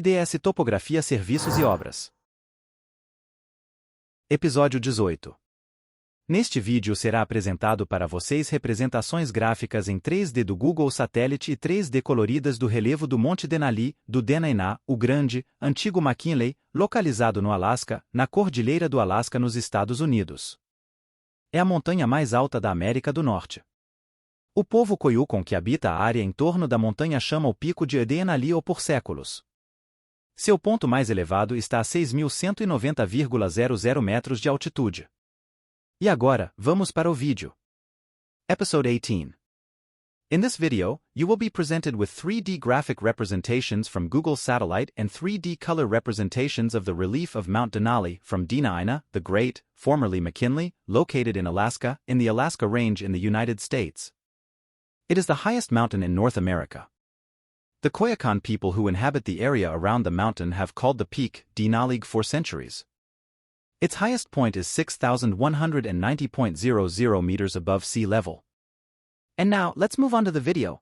Tds Topografia, Serviços e Obras. Episódio 18. Neste vídeo será apresentado para vocês representações gráficas em 3D do Google Satélite e 3D coloridas do relevo do Monte Denali, do dena'ina, o Grande, antigo Mackinley, localizado no Alasca, na Cordilheira do Alasca nos Estados Unidos. É a montanha mais alta da América do Norte. O povo Koyukon que habita a área em torno da montanha chama o pico de Denali ou por séculos. Seu ponto mais elevado está a 6.190,00 metros de altitude. E agora, vamos para o vídeo. Episode 18. In this video, you will be presented with 3D graphic representations from Google Satellite and 3D color representations of the relief of Mount Denali from dena'ina, the Great, formerly McKinley, located in Alaska, in the Alaska Range in the United States. It is the highest mountain in North America. The Koyukon people who inhabit the area around the mountain have called the peak Denali for centuries. Its highest point is 6,190.00 meters above sea level. And now, let's move on to the video.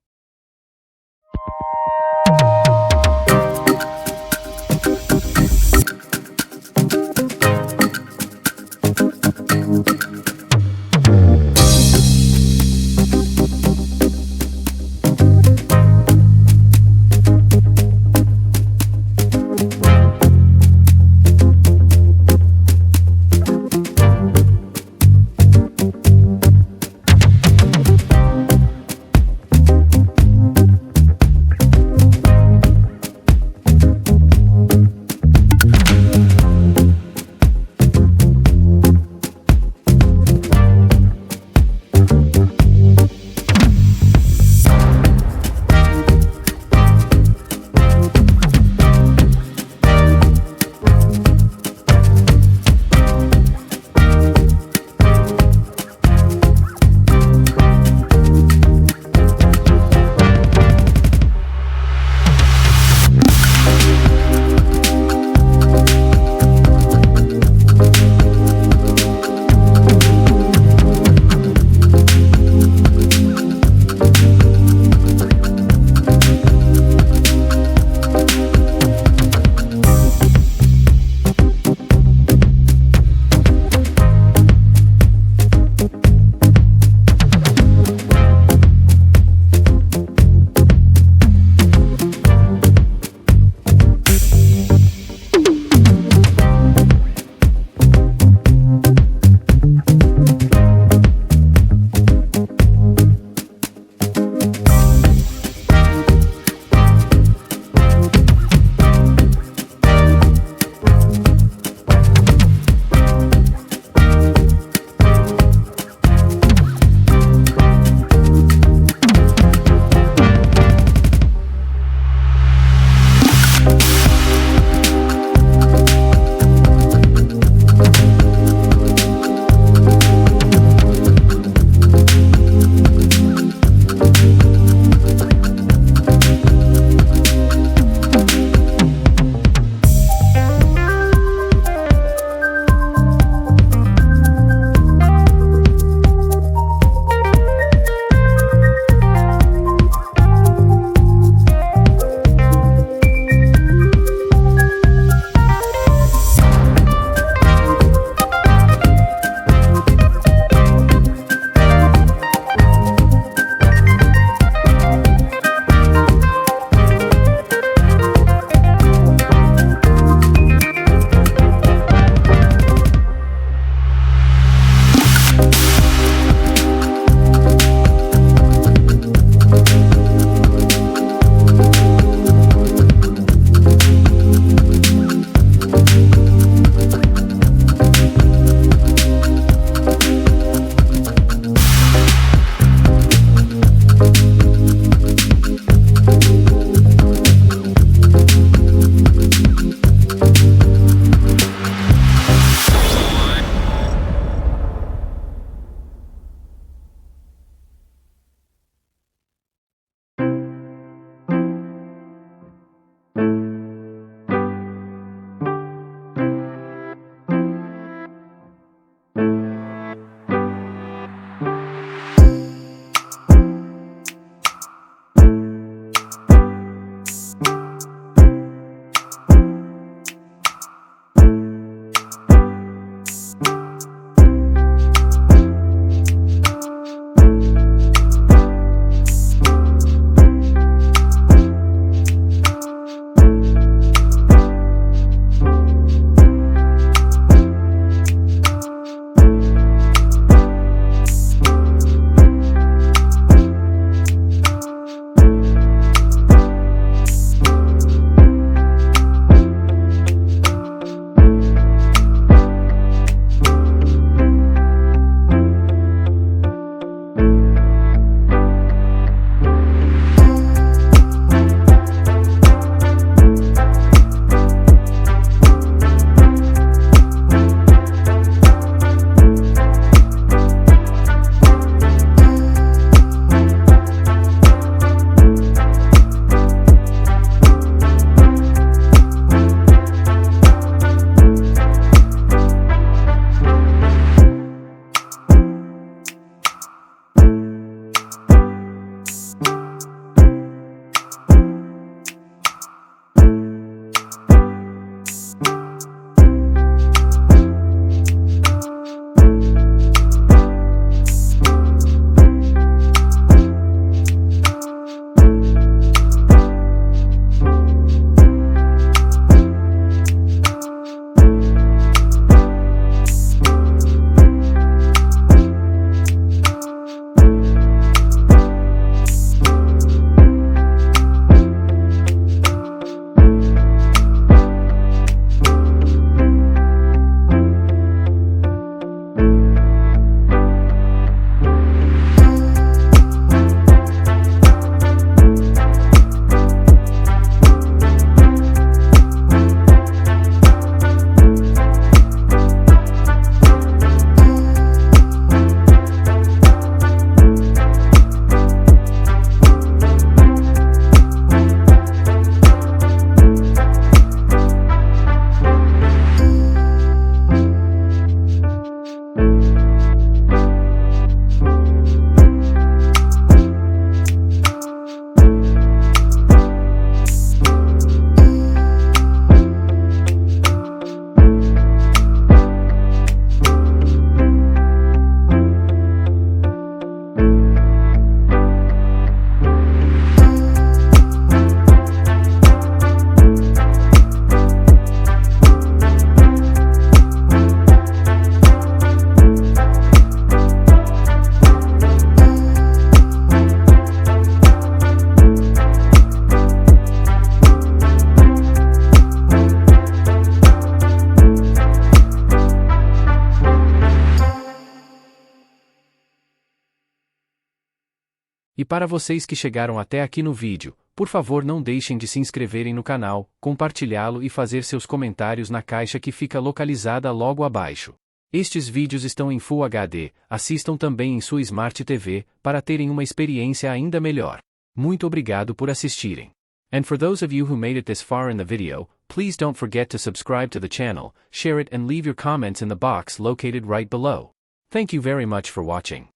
para vocês que chegaram até aqui no vídeo, por favor não deixem de se inscreverem no canal, compartilhá-lo e fazer seus comentários na caixa que fica localizada logo abaixo. Estes vídeos estão em Full HD, assistam também em sua Smart TV, para terem uma experiência ainda melhor. Muito obrigado por assistirem. And for those of you who made it this far in the video, please don't forget to subscribe to the channel, share it and leave your comments in the box located right below. Thank you very much for watching.